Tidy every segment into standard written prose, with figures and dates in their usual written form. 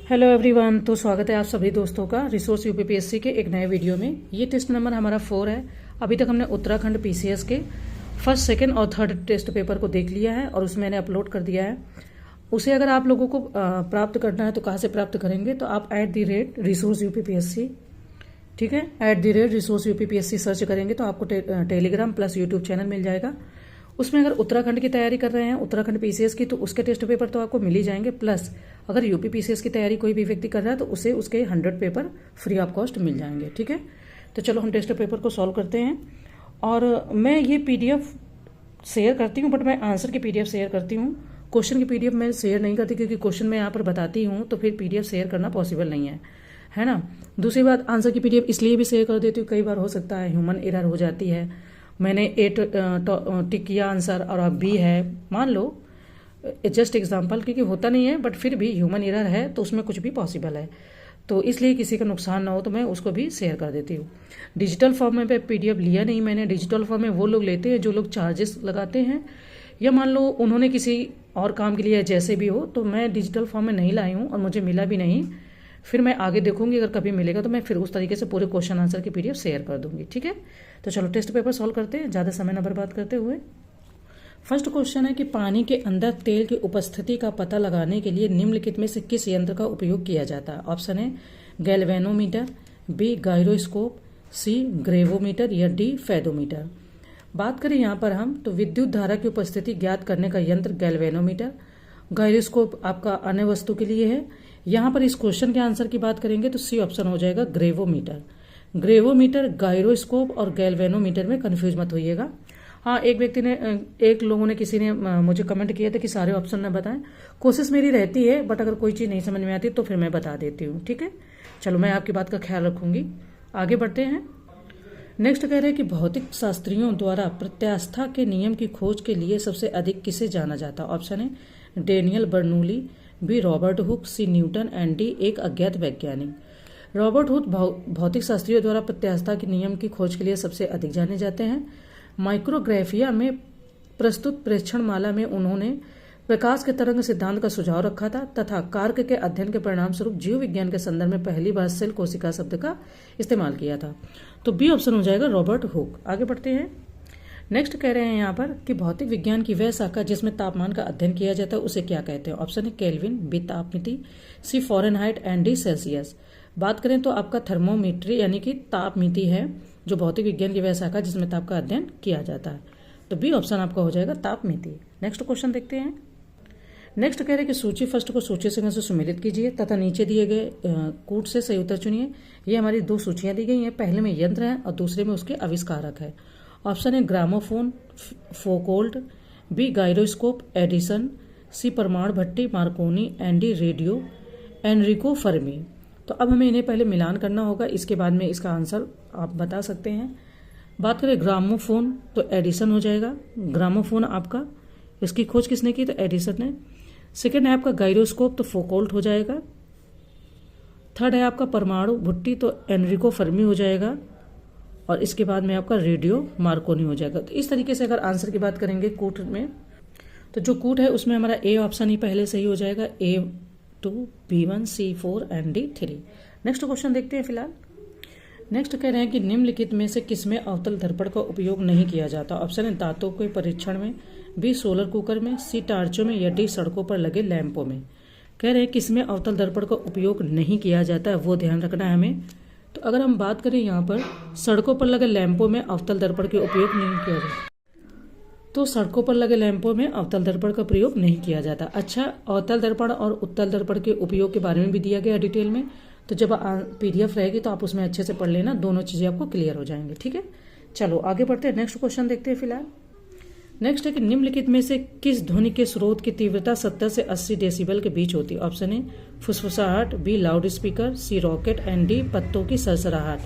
Hello everyone, तो स्वागत है आप सभी दोस्तों का रिसोर्स यूपीपीएससी के एक नए वीडियो में। ये टेस्ट नंबर हमारा 4 है। अभी तक हमने उत्तराखंड पीसीएस के फर्स्ट, सेकंड और थर्ड टेस्ट पेपर को देख लिया है और उसमें मैंने अपलोड कर दिया है। उसे अगर आप लोगों को प्राप्त करना है तो कहाँ से प्राप्त करेंगे, तो आप @resource UPPSC, ठीक है, @resource UPPSC सर्च करेंगे तो आपको टेलीग्राम प्लस यूट्यूब चैनल मिल जाएगा। उसमें अगर उत्तराखंड की तैयारी कर रहे हैं, उत्तराखंड पीसीएस की, तो उसके टेस्ट पेपर तो आपको मिल ही जाएंगे। प्लस अगर यूपी पीसीएस की तैयारी कोई भी व्यक्ति कर रहा है तो उसे उसके 100 पेपर फ्री ऑफ कॉस्ट मिल जाएंगे। ठीक है, तो चलो हम टेस्ट पेपर को सॉल्व करते हैं। और मैं ये पीडीएफ शेयर करती हूँ, बट मैं आंसर की पीडीएफ शेयर करती हूँ। क्वेश्चन की पीडीएफ मैं शेयर नहीं करती क्योंकि क्वेश्चन मैं यहाँ पर बताती हूँ तो फिर पीडीएफ शेयर करना पॉसिबल नहीं है ना। दूसरी बात, आंसर की पीडीएफ इसलिए भी शेयर कर देती हूँ, कई बार हो सकता है ह्यूमन एरर हो जाती है। मैंने ए टिक किया आंसर और अब बी है, मान लो, जस्ट एग्जांपल, क्योंकि होता नहीं है बट फिर भी ह्यूमन एरर है तो उसमें कुछ भी पॉसिबल है, तो इसलिए किसी का नुकसान ना हो तो मैं उसको भी शेयर कर देती हूँ। डिजिटल फॉर्म में पीडीएफ लिया नहीं मैंने। डिजिटल फॉर्म में वो लोग लेते हैं जो लोग चार्जेस लगाते हैं, या मान लो उन्होंने किसी और काम के लिए जैसे भी हो, तो मैं डिजिटल फॉर्म में नहीं लाई हूँ और मुझे मिला भी नहीं। फिर मैं आगे देखूंगी, अगर कभी मिलेगा तो मैं फिर उस तरीके से पूरे क्वेश्चन आंसर की पीडीएफ शेयर कर दूंगी। ठीक है, तो चलो टेस्ट पेपर सॉल्व करते हैं ज़्यादा समय न बर्बाद करते हुए। फर्स्ट क्वेश्चन है कि पानी के अंदर तेल की उपस्थिति का पता लगाने के लिए निम्नलिखित में से किस यंत्र का उपयोग किया जाता है। ऑप्शन है गैल्वेनोमीटर, बी गायरोस्कोप, सी ग्रेवोमीटर या डी फेदोमीटर। बात करें यहाँ पर हम, तो विद्युत धारा की उपस्थिति ज्ञात करने का यंत्र गैल्वेनोमीटर, गायरोस्कोप आपका अन्य वस्तु के लिए है। यहाँ पर इस क्वेश्चन के आंसर की बात करेंगे तो सी ऑप्शन हो जाएगा ग्रेवोमीटर। ग्रेवोमीटर, गायरोस्कोप और गैल्वेनोमीटर में कंफ्यूज मत होइएगा। हाँ, एक लोगों ने किसी ने मुझे कमेंट किया था कि सारे ऑप्शन न बताएं। कोशिश मेरी रहती है, बट अगर कोई चीज़ नहीं समझ में आती तो फिर मैं बता देती हूँ। ठीक है, चलो मैं आपकी बात का ख्याल रखूंगी। आगे बढ़ते हैं। नेक्स्ट कह रहे हैं कि भौतिक शास्त्रियों द्वारा प्रत्यास्था के नियम की खोज के लिए सबसे अधिक किसे जाना जाता है। ऑप्शन है Daniel Bernoulli, B Robert Hooke, C Newton and D एक अज्ञात वैज्ञानिक। रॉबर्ट हुक भौतिक शास्त्रियों द्वारा प्रत्यास्था के नियम की खोज के लिए सबसे अधिक जाने जाते हैं। माइक्रोग्राफिया में प्रस्तुत प्रेक्षण माला में उन्होंने प्रकाश के तरंग सिद्धांत का सुझाव रखा था तथा कार्क के अध्ययन के परिणाम स्वरूप जीव विज्ञान के संदर्भ में पहली बार सेल कोशिका शब्द का इस्तेमाल किया था। तो बी ऑप्शन हो जाएगा रॉबर्ट हुक। आगे बढ़ते हैं। नेक्स्ट कह रहे हैं यहाँ पर कि भौतिक विज्ञान की वह शाखा जिसमें तापमान का अध्ययन किया जाता है उसे क्या कहते हैं। ऑप्शन है केल्विन, बी तापमिति, C Fahrenheit and D Celsius. बात करें तो आपका थर्मोमीट्री यानी कि तापमिति है, जो भौतिक विज्ञान की वह शाखा जिसमें ताप का अध्ययन किया जाता है। तो बी ऑप्शन आपका हो जाएगा तापमिति। नेक्स्ट क्वेश्चन देखते हैं। नेक्स्ट कह रहे हैं कि सूची फर्स्ट को सूची संख्या से सुमेलित कीजिए तथा नीचे दिए गए कूट से सही उत्तर चुनिए। ये हमारी दो सूचियां दी गई हैं, पहले में यंत्र है और दूसरे में उसके आविष्कारक है। ऑप्शन है gramophone, Foucault, B gyroscope, Edison, C परमाणु भट्टी, Marconi and D radio Enrico Fermi. तो अब हमें इन्हें पहले मिलान करना होगा, इसके बाद में इसका आंसर आप बता सकते हैं। बात करें ग्रामोफोन तो एडिसन हो जाएगा। ग्रामोफोन आपका, इसकी खोज किसने की, तो एडिसन ने। सेकेंड है आपका गायरोस्कोप तो फोकोल्ट हो जाएगा। थर्ड है आपका परमाणु भट्टी तो एनरिको फर्मी हो जाएगा। और इसके बाद में आपका रेडियो मार्कोनी हो जाएगा। तो इस तरीके से अगर आंसर की बात करेंगे कूट में, तो जो कूट है उसमें हमारा ए ऑप्शन ही पहले सही हो जाएगा, A2, B1, C4 and D3। Next question देखते हैं फिलहाल। नेक्स्ट कह रहे हैं कि निम्नलिखित में से किसमें अवतल दर्पण का उपयोग नहीं किया जाता। ऑप्शन है दांतों के परीक्षण में, बी सोलर कुकर में, सी टार्चों में या डी सड़कों पर लगे लैंपों में। कह रहे हैं किसमें अवतल दर्पण का उपयोग नहीं किया जाता है, वो ध्यान रखना है हमें। तो अगर हम बात करें यहाँ पर सड़कों पर लगे लैंपों में अवतल दर्पण के उपयोग नहीं किया जाता, तो सड़कों पर लगे लैंपों में अवतल दर्पण का प्रयोग नहीं किया जाता। अच्छा, अवतल दर्पण और उत्तल दर्पण के उपयोग के बारे में भी दिया गया डिटेल में, तो जब पीडीएफ रहेगी तो आप उसमें अच्छे से पढ़ लेना, दोनों चीजें आपको क्लियर हो जाएंगी। ठीक है, चलो आगे बढ़ते हैं। नेक्स्ट क्वेश्चन देखते हैं फिलहाल। नेक्स्ट है कि निम्नलिखित में से किस ध्वनि के स्रोत की तीव्रता 70 से 80 डेसिबल के बीच होती है। ऑप्शन है फुसफुसाहट, B loud speaker, C rocket and D पत्तों की सरसराहट।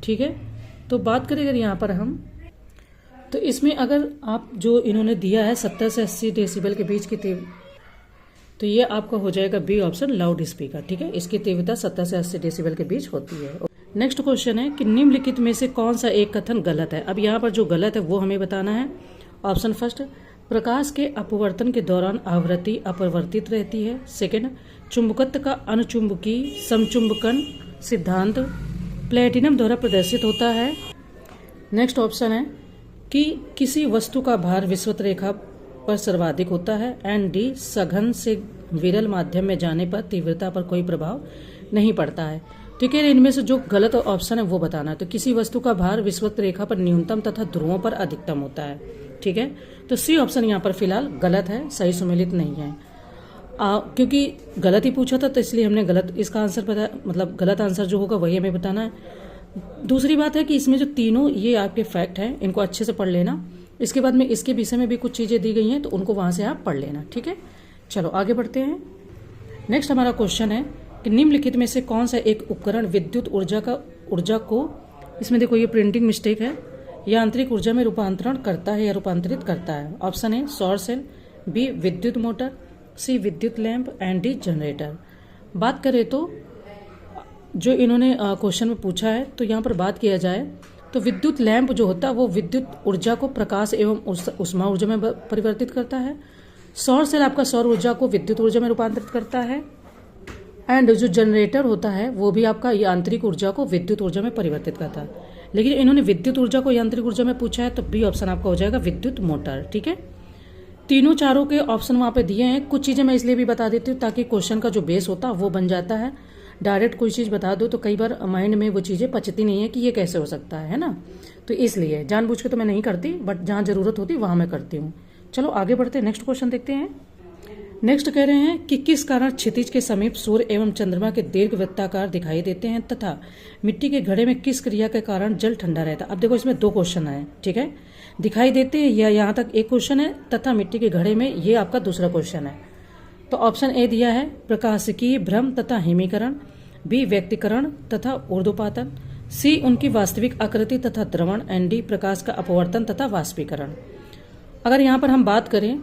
ठीक है, तो बात करें अगर यहाँ पर हम, तो इसमें अगर आप जो इन्होंने दिया है 70 से 80 डेसिबल के बीच की तो ये आपका हो जाएगा बी ऑप्शन लाउड स्पीकर। ठीक है, इसकी तीव्रता 70 से 80 डेसिबल के बीच होती है। नेक्स्ट क्वेश्चन है कि निम्नलिखित में से कौन सा एक कथन गलत है। अब यहाँ पर जो गलत है वो हमें बताना है। ऑप्शन फर्स्ट, प्रकाश के अपवर्तन के दौरान आवृत्ति अपरिवर्तित रहती है। सेकंड, चुंबकत्व का अनुचुंबकीय समचुंबकन सिद्धांत प्लेटिनम द्वारा प्रदर्शित होता है। नेक्स्ट ऑप्शन है कि किसी वस्तु का भार विषुवत रेखा पर सर्वाधिक होता है। एंड डी, सघन से विरल माध्यम में जाने पर तीव्रता पर कोई प्रभाव नहीं पड़ता है। ठीक है, इनमें से जो गलत ऑप्शन है वो बताना है। तो किसी वस्तु का भार विषुवत रेखा पर न्यूनतम तथा ध्रुवों पर अधिकतम होता है। ठीक है, तो सी ऑप्शन यहाँ पर फिलहाल गलत है, सही सुमेलित नहीं है। क्योंकि गलत ही पूछा था तो इसलिए हमने गलत इसका आंसर पता, मतलब गलत आंसर जो होगा वही हमें बताना है। दूसरी बात है कि इसमें जो तीनों ये आपके फैक्ट हैं इनको अच्छे से पढ़ लेना। इसके बाद में इसके विषय में भी कुछ चीजें दी गई हैं तो उनको वहां से आप पढ़ लेना। ठीक है, चलो आगे बढ़ते हैं। नेक्स्ट हमारा क्वेश्चन है कि निम्नलिखित में से कौन सा एक उपकरण विद्युत ऊर्जा को इसमें देखो ये प्रिंटिंग मिस्टेक है, यांत्रिक ऊर्जा में रूपांतरण करता है या रूपांतरित करता है। ऑप्शन है सौर सेल, बी विद्युत मोटर, सी विद्युत लैंप एंड डी जनरेटर। बात करें तो जो इन्होंने क्वेश्चन में पूछा है तो यहाँ पर बात किया जाए तो विद्युत लैंप जो होता है वो विद्युत ऊर्जा को प्रकाश एवं उष्मा ऊर्जा में परिवर्तित करता है। सौर सेल आपका सौर ऊर्जा को विद्युत ऊर्जा में रूपांतरित करता है। एंड जो जनरेटर होता है वो भी आपका यांत्रिक ऊर्जा को विद्युत ऊर्जा में परिवर्तित करता है। लेकिन इन्होंने विद्युत ऊर्जा को यांत्रिक ऊर्जा में पूछा है तो बी ऑप्शन आपका हो जाएगा विद्युत मोटर। ठीक है, तीनों चारों के ऑप्शन वहां पे दिए हैं। कुछ चीजें मैं इसलिए भी बता देती हूँ ताकि क्वेश्चन का जो बेस होता है वो बन जाता है। डायरेक्ट कोई चीज बता दो तो कई बार माइंड में वो चीजें पचती नहीं है कि ये कैसे हो सकता है ना। तो इसलिए जानबूझ के तो मैं नहीं करती, बट जहां जरूरत होती वहां मैं करती हूँ। चलो आगे बढ़ते हैं, नेक्स्ट क्वेश्चन देखते हैं। नेक्स्ट कह रहे हैं कि किस कारण क्षितिज के समीप सूर्य एवं चंद्रमा के दीर्घ वृत्ताकार दिखाई देते हैं तथा मिट्टी के घड़े में किस क्रिया के कारण जल ठंडा रहता है। अब देखो इसमें दो क्वेश्चन है। ठीक है, दिखाई देते हैं या यहाँ तक एक क्वेश्चन है तथा मिट्टी के घड़े में ये आपका दूसरा क्वेश्चन है। तो ऑप्शन ए दिया है प्रकाशिकीय भ्रम तथा हिमीकरण, बी व्यक्तिकरण तथा ऊर्ध्वपातन, सी उनकी वास्तविक आकृति तथा द्रवण, एंड डी प्रकाश का अपवर्तन तथा वाष्पीकरण। अगर यहाँ पर हम बात करें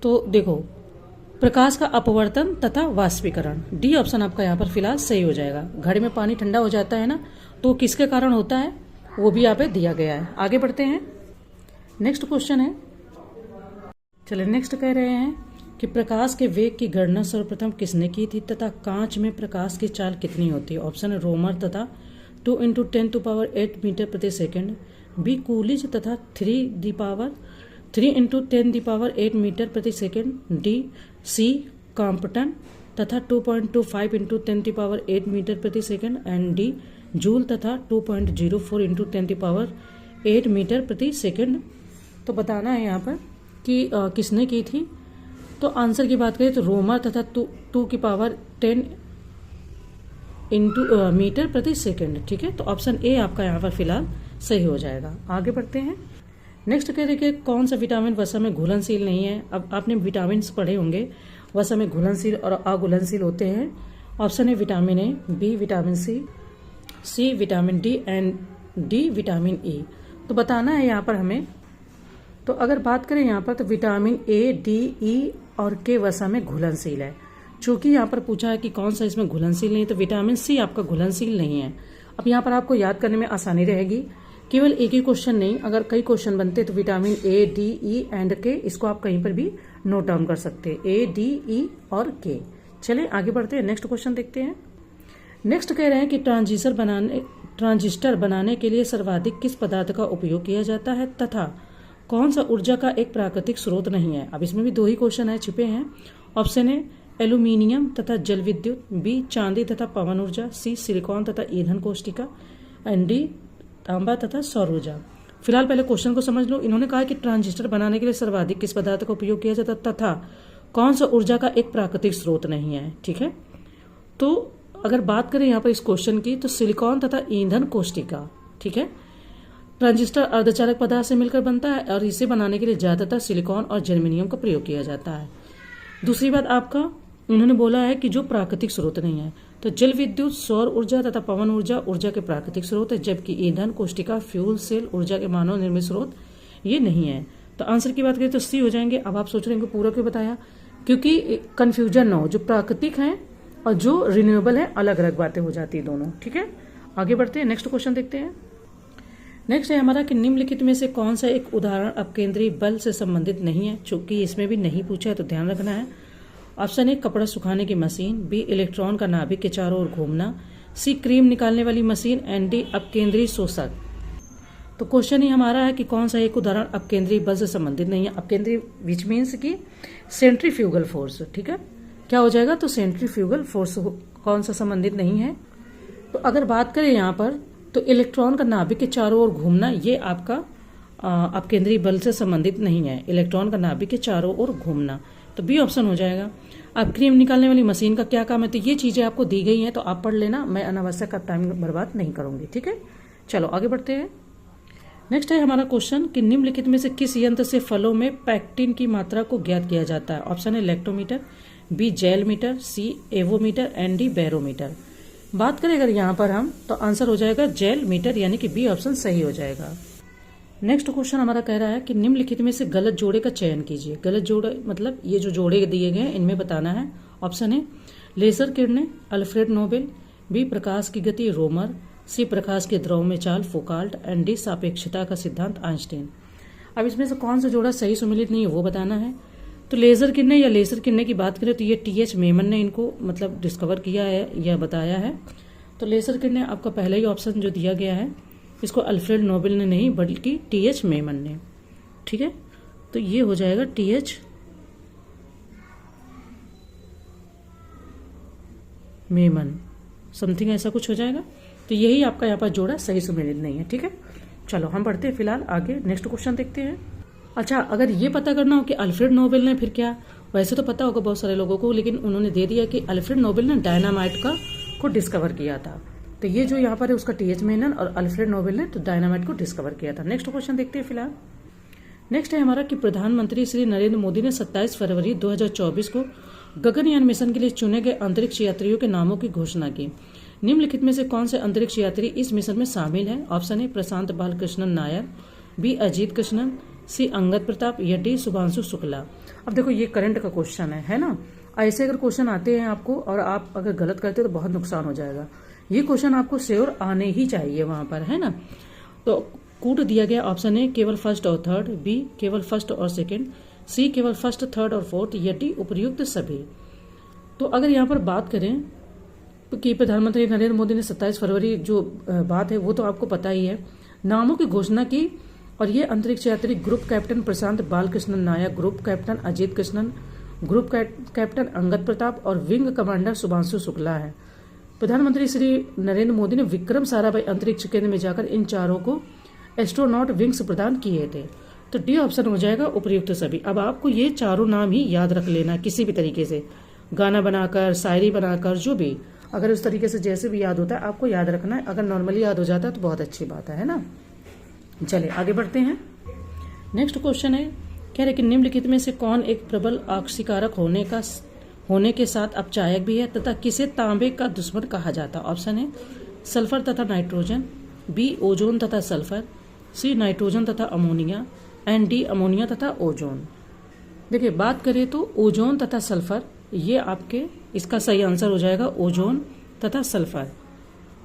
तो देखो प्रकाश का अपवर्तन तथा वाष्पीकरण, डी ऑप्शन आपका यहाँ पर फिलहाल सही हो जाएगा। घड़े में पानी ठंडा हो जाता है ना, तो किसके कारण होता है वो भी यहाँ पे दिया गया है। आगे बढ़ते हैं, नेक्स्ट क्वेश्चन है। चलिए नेक्स्ट कह रहे हैं कि प्रकाश के वेग की गणना सर्वप्रथम किसने की थी तथा कांच में प्रकाश की चाल कितनी होती है। ऑप्शन है रोमर तथा 2 × 10⁸ मीटर प्रति सेकेंड, बी कूलिज तथा 3 × 10⁸ मीटर प्रति सेकेंड, डी सी कॉम्पटन तथा 2.25 × 10⁸ मीटर प्रति सेकेंड, एंड डी जूल तथा 2.04 × 10⁸ मीटर प्रति सेकेंड। तो बताना है यहाँ पर कि किसने की थी। तो आंसर की बात करें तो रोमर तथा 2⁻10 मीटर प्रति सेकेंड। ठीक है, तो ऑप्शन ए आपका यहाँ पर फिलहाल सही हो जाएगा। आगे बढ़ते हैं, नेक्स्ट कह रहे कि कौन सा विटामिन वसा में घुलनशील नहीं है। अब आपने विटामिन पढ़े होंगे, वसा में घुलनशील और अघुलनशील होते हैं। ऑप्शन है vitamin A, B vitamin C vitamin D and D vitamin E. तो बताना है यहाँ पर हमें। तो अगर बात करें यहाँ पर तो विटामिन ए, डी, ई और के वसा में घुलनशील है। चूंकि यहाँ पर पूछा है कि कौन सा इसमें घुलनशील नहीं, तो विटामिन सी आपका घुलनशील नहीं है। अब यहाँ पर आपको याद करने में आसानी रहेगी, केवल एक ही क्वेश्चन नहीं, अगर कई क्वेश्चन बनते तो vitamin A, D, E and के इसको आप कहीं पर भी नोट डाउन कर सकते हैं, ए, डी, ई और के। चलिए आगे बढ़ते हैं, नेक्स्ट क्वेश्चन देखते हैं। नेक्स्ट कह रहे हैं कि ट्रांजिस्टर बनाने के लिए सर्वाधिक किस पदार्थ का उपयोग किया जाता है तथा कौन सा ऊर्जा का एक प्राकृतिक स्रोत नहीं है। अब इसमें भी दो ही क्वेश्चन है, छिपे हैं। ऑप्शन है एल्यूमिनियम तथा जल विद्युत, बी चांदी तथा पवन ऊर्जा, सी सिलिकॉन तथा ईंधन कोष्टिका, एंड डी तांबा तथा सौर ऊर्जा। फिलहाल पहले क्वेश्चन को समझ लो। इन्होंने कहा कि ट्रांजिस्टर बनाने के लिए सर्वाधिक किस पदार्थ का उपयोग किया जाता तथा कौन सा ऊर्जा का एक प्राकृतिक स्रोत नहीं है। ठीक है, तो अगर बात करें यहाँ पर इस क्वेश्चन की तो सिलिकॉन तथा ईंधन कोष्टिका। ठीक है, ट्रांजिस्टर अर्धचालक पदार्थ से मिलकर बनता है और इसे बनाने के लिए ज्यादातर सिलिकॉन और जर्मेनियम का प्रयोग किया जाता है। दूसरी बात आपका उन्होंने बोला है कि जो प्राकृतिक स्रोत नहीं है, तो जल विद्युत, सौर ऊर्जा तथा पवन ऊर्जा के प्राकृतिक स्रोत है, जबकि ईंधन कोष्टिका, फ्यूल सेल ऊर्जा के मानव निर्मित स्रोत ये नहीं है। तो आंसर की बात करें तो सी हो जाएंगे। अब आप सोच रहे हैं कि पूरा क्यों बताया, क्योंकि कंफ्यूजन ना हो, जो प्राकृतिक है और जो रिन्यूएबल है अलग अलग बातें हो जाती है दोनों। ठीक है, आगे बढ़ते हैं, नेक्स्ट क्वेश्चन देखते हैं। नेक्स्ट है हमारा कि निम्नलिखित में से कौन सा एक उदाहरण अपकेंद्री बल से संबंधित नहीं है। चूंकि इसमें भी नहीं पूछा है तो ध्यान रखना है। ऑप्शन ए कपड़ा सुखाने की मशीन, बी इलेक्ट्रॉन का नाभिक के चारों ओर घूमना, सी क्रीम निकालने वाली मशीन एंड डी अपकेंद्रीय शोषक। तो क्वेश्चन ही हमारा है कि कौन सा एक उदाहरण अपकेंद्रीय बल से संबंधित नहीं है। अपकेंद्रीय विच मीन्स की सेंट्रीफ्यूगल फोर्स, ठीक है, क्या हो जाएगा, तो सेंट्रीफ्यूगल फोर्स कौन सा संबंधित नहीं है। तो अगर बात करें यहाँ पर तो इलेक्ट्रॉन का नाभिक के चारों ओर घूमना ये आपका अपकेंद्रीय बल से संबंधित नहीं है। इलेक्ट्रॉन का नाभिक के चारों ओर घूमना, तो बी ऑप्शन हो जाएगा। अब क्रीम निकालने वाली मशीन का क्या काम है, तो ये चीजें आपको दी गई हैं तो आप पढ़ लेना, मैं अनावश्यक टाइम बर्बाद नहीं करूंगी, ठीक है। चलो आगे बढ़ते हैं। नेक्स्ट है हमारा क्वेश्चन कि निम्नलिखित में से किस यंत्र से फलों में पैक्टिन की मात्रा को ज्ञात किया जाता है। ऑप्शन है lactometer, B gel meter, C avometer and D barometer. बात करें अगर यहाँ पर हम तो आंसर हो जाएगा जेल मीटर, यानी कि बी ऑप्शन सही हो जाएगा। नेक्स्ट क्वेश्चन हमारा कह रहा है कि निम्नलिखित में से गलत जोड़े का चयन कीजिए। गलत जोड़े मतलब ये जो जोड़े दिए गए हैं इनमें बताना है। ऑप्शन है लेजर किरणें अल्फ्रेड नोबेल, बी प्रकाश की गति रोमर, सी प्रकाश के द्रव में चाल फोकाल्ट एंड डी सापेक्षता का सिद्धांत आइंस्टीन। अब इसमें से कौन सा जोड़ा सही सुमेलित नहीं है वो बताना है। तो लेजर किरणें या लेजर किरणें की बात करें तो ये टी.एच. मेमन ने इनको मतलब डिस्कवर किया है या बताया है। तो लेजर किरणें आपका पहला ही ऑप्शन जो दिया गया है, इसको अल्फ्रेड नोबेल ने नहीं बल्कि टी.एच. मेमन ने, ठीक है। तो ये हो जाएगा टी.एच. मेमन, समथिंग ऐसा कुछ हो जाएगा। तो यही आपका यहाँ पर जोड़ा सही सुमेलित नहीं है, ठीक है। चलो हम बढ़ते हैं फिलहाल आगे, नेक्स्ट क्वेश्चन देखते हैं। अच्छा, अगर ये पता करना हो कि अल्फ्रेड नोबेल ने फिर क्या, वैसे तो पता होगा बहुत सारे लोगों को, लेकिन उन्होंने दे दिया कि अल्फ्रेड नोबेल ने डायनामाइट को डिस्कवर किया था। तो ये जो यहाँ पर है उसका टी.एच. मेनन और अल्फ्रेड नोबेल ने तो डायनामाइट को डिस्कवर किया था। नेक्स्ट क्वेश्चन देखते हैं फिलहाल। नेक्स्ट है हमारा कि प्रधानमंत्री श्री नरेंद्र मोदी ने 27 फरवरी 2024 को गगनयान मिशन के लिए चुने गए अंतरिक्ष यात्रियों के नामों की घोषणा की। निम्नलिखित में से कौन से अंतरिक्ष यात्री इस मिशन में शामिल हैं। ऑप्शन है प्रशांत बालकृष्णन नायर, बी अजीत कृष्णन, सी अंगद प्रताप या डी शुभांशु शुक्ला। अब देखो ये करंट का क्वेश्चन है ना। ऐसे अगर क्वेश्चन आते हैं आपको और आप अगर गलत करते हो तो बहुत नुकसान हो जाएगा। ये क्वेश्चन आपको श्योर आने ही चाहिए वहां पर, है ना। तो कूट दिया गया ऑप्शन है केवल फर्स्ट और थर्ड, बी केवल फर्स्ट और सेकंड, सी केवल फर्स्ट थर्ड और फोर्थ या डी उपर्युक्त सभी। तो अगर यहाँ पर बात करें कि प्रधानमंत्री नरेंद्र मोदी ने 27 फरवरी जो बात है वो तो आपको पता ही है, नामों की घोषणा की। और ये अंतरिक्ष यात्री group captain Prashant Balakrishnan Nayak, group captain Ajit Krishnan, group captain Angad Pratap और विंग कमांडर शुभांशु शुक्ला है। प्रधानमंत्री श्री नरेंद्र मोदी ने विक्रम साराभाई अंतरिक्ष केंद्र में जाकर इन चारों को एस्ट्रोनॉट विंग्स प्रदान किए थे। तो डी ऑप्शन हो जाएगा उपर्युक्त सभी। अब आपको ये चारों नाम ही याद रख लेना किसी भी तरीके से, गाना बनाकर, शायरी बनाकर, जो भी, अगर उस तरीके से जैसे भी याद होता है आपको याद रखना है। अगर नॉर्मली याद हो जाता है तो बहुत अच्छी बात है ना। चलिए आगे बढ़ते हैं। नेक्स्ट क्वेश्चन है, कह रहे कि निम्नलिखित में से कौन एक प्रबल ऑक्सीकारक होने के साथ अपचायक भी है तथा किसे तांबे का दुश्मन कहा जाता है। ऑप्शन है सल्फर तथा नाइट्रोजन, बी ओजोन तथा सल्फर, सी नाइट्रोजन तथा अमोनिया एंड डी अमोनिया तथा ओजोन। देखिए बात करें तो ओजोन तथा सल्फर, ये आपके इसका सही आंसर हो जाएगा ओजोन तथा सल्फर।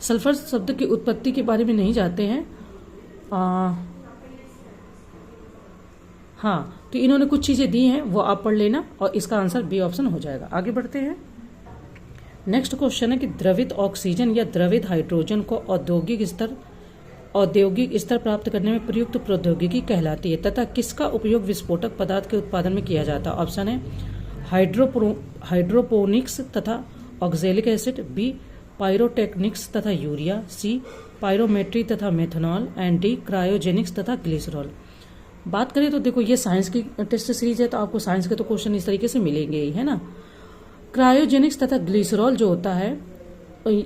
सल्फर शब्द की उत्पत्ति के बारे में नहीं जानते हैं, हाँ, तो इन्होंने कुछ चीजें दी हैं वो आप पढ़ लेना और इसका आंसर बी ऑप्शन हो जाएगा। आगे बढ़ते हैं। नेक्स्ट क्वेश्चन है कि द्रवित ऑक्सीजन या द्रवित हाइड्रोजन को औद्योगिक स्तर प्राप्त करने में प्रयुक्त प्रौद्योगिकी कहलाती है तथा किसका उपयोग विस्फोटक पदार्थ के उत्पादन में किया जाता है। ऑप्शन है हाइड्रोपोनिक्स तथा ऑक्जेलिक एसिड, बी पायरोटेक्निक्स तथा यूरिया, सी पायरोमेट्री तथा मेथनॉल एंड डी क्रायोजेनिक्स तथा ग्लिसरॉल। बात करें तो देखो ये साइंस की टेस्ट सीरीज है तो आपको साइंस के तो क्वेश्चन इस तरीके से मिलेंगे ही, है ना। क्रायोजेनिक्स तथा ग्लिसरॉल जो होता है,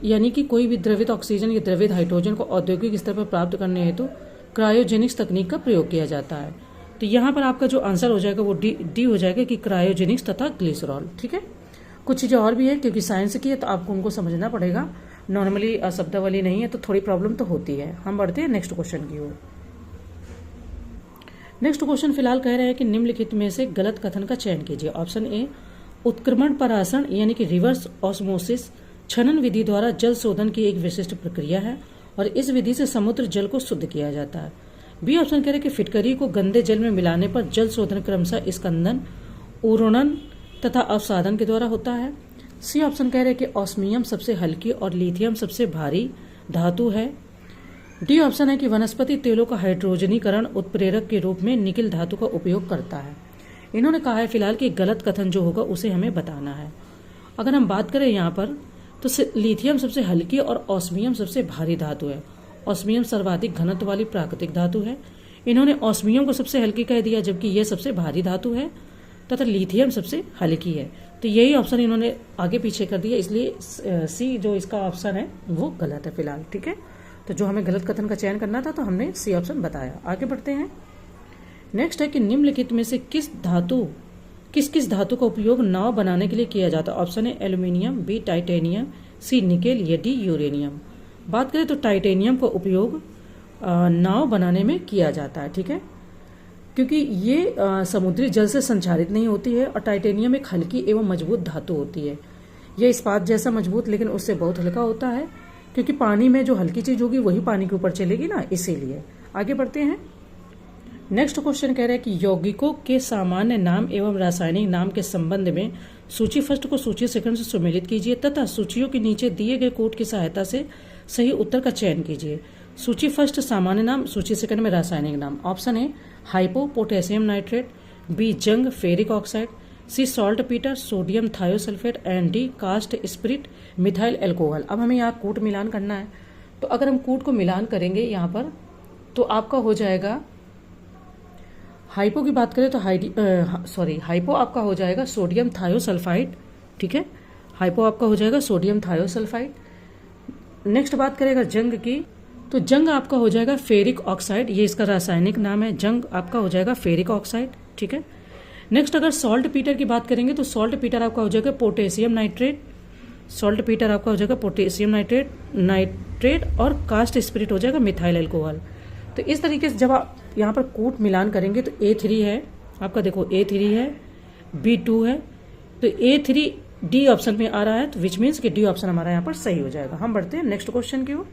यानी कि कोई भी द्रवित ऑक्सीजन या द्रवित हाइड्रोजन को औद्योगिक स्तर पर प्राप्त करने हेतु क्रायोजेनिक्स तकनीक का प्रयोग किया जाता है। तो यहाँ पर आपका जो आंसर हो जाएगा वो डी हो जाएगा कि क्रायोजेनिक्स तथा ग्लिसरॉल, ठीक है। कुछ चीजें और भी है क्योंकि साइंस की है तो आपको उनको समझना पड़ेगा, नॉर्मली शब्दावली नहीं है तो थोड़ी प्रॉब्लम तो होती है। हम बढ़ते हैं नेक्स्ट क्वेश्चन की ओर। नेक्स्ट क्वेश्चन फिलहाल कह रहे हैं कि निम्नलिखित में से गलत कथन का चयन कीजिए। ऑप्शन ए उत्क्रमण परासरण यानी कि रिवर्स ऑस्मोसिस छनन विधि द्वारा जल शोधन की एक विशिष्ट प्रक्रिया है और इस विधि से समुद्र जल को शुद्ध किया जाता है। बी ऑप्शन कह रहे हैं कि फिटकरी को गंदे जल में मिलाने पर जल शोधन क्रमशः स्कंदन, उरणन तथा अवसादन के द्वारा होता है। सी ऑप्शन कह रहे हैं कि ऑस्मियम सबसे हल्की और लिथियम सबसे भारी धातु है। डी ऑप्शन है कि वनस्पति तेलों का हाइड्रोजनीकरण उत्प्रेरक के रूप में निकिल धातु का उपयोग करता है। इन्होंने कहा है फिलहाल कि गलत कथन जो होगा उसे हमें बताना है। अगर हम बात करें यहाँ पर तो लिथियम सबसे हल्की और ऑस्मियम सबसे भारी धातु है। ऑस्मियम सर्वाधिक घनत्व वाली प्राकृतिक धातु है। इन्होंने ऑस्मियम को सबसे हल्की कह दिया, जबकि यह सबसे भारी धातु है तथा लिथियम सबसे हल्की है। तो यही ऑप्शन इन्होंने आगे पीछे कर दिया, इसलिए सी जो इसका ऑप्शन है वो गलत है फिलहाल। ठीक है, तो जो हमें गलत कथन का चयन करना था तो हमने सी ऑप्शन बताया। आगे बढ़ते हैं। नेक्स्ट है कि निम्नलिखित में से किस किस धातु का उपयोग नाव बनाने के लिए किया जाता है। ऑप्शन है एल्यूमिनियम, बी टाइटेनियम, सी निकेल या डी यूरेनियम। बात करें तो टाइटेनियम का उपयोग नाव बनाने में किया जाता है। ठीक है, क्योंकि ये समुद्री जल से संचारित नहीं होती है और टाइटेनियम एक हल्की एवं मजबूत धातु होती है। यह इस्पात जैसा मजबूत लेकिन उससे बहुत हल्का होता है, क्योंकि पानी में जो हल्की चीज होगी वही पानी के ऊपर चलेगी ना, इसीलिए। आगे बढ़ते हैं। नेक्स्ट क्वेश्चन कह रहे हैं कि यौगिकों के सामान्य नाम एवं रासायनिक नाम के संबंध में सूची फर्स्ट को सूची सेकंड से सुमेलित कीजिए तथा सूचियों के नीचे दिए गए कोड की सहायता से सही उत्तर का चयन कीजिए। सूची फर्स्ट सामान्य नाम, सूची सेकंड में रासायनिक नाम। ऑप्शन है हाइपो पोटेशियम नाइट्रेट, बी जंग ferric oxide, C saltpetre sodium thiosulphate and D cast spirit methyl alcohol. अब हमें यहाँ कूट मिलान करना है, तो अगर हम कूट को मिलान करेंगे यहाँ पर तो आपका हो जाएगा, हाइपो की बात करें तो हाइपो आपका हो जाएगा सोडियम थायोसल्फाइड। ठीक है, हाइपो आपका हो जाएगा सोडियम थायोसल्फाइड। नेक्स्ट बात करेगा जंग की, तो जंग आपका हो जाएगा फेरिक ऑक्साइड, ये इसका रासायनिक नाम है। जंग आपका हो जाएगा फेरिक ऑक्साइड। ठीक है, नेक्स्ट अगर सॉल्ट पीटर की बात करेंगे तो सॉल्ट पीटर आपका हो जाएगा पोटेशियम नाइट्रेट। सॉल्ट पीटर आपका हो जाएगा पोटेशियम नाइट्रेट और कास्ट स्पिरिट हो जाएगा मिथाइल एल्कोहल। तो इस तरीके से जब आप यहाँ पर कूट मिलान करेंगे तो A3 है आपका, देखो A3 है, B2 है, तो A3 डी ऑप्शन में आ रहा है, तो विच मीन्स कि डी ऑप्शन हमारा यहाँ पर सही हो जाएगा। हम बढ़ते हैं नेक्स्ट क्वेश्चन की ओर।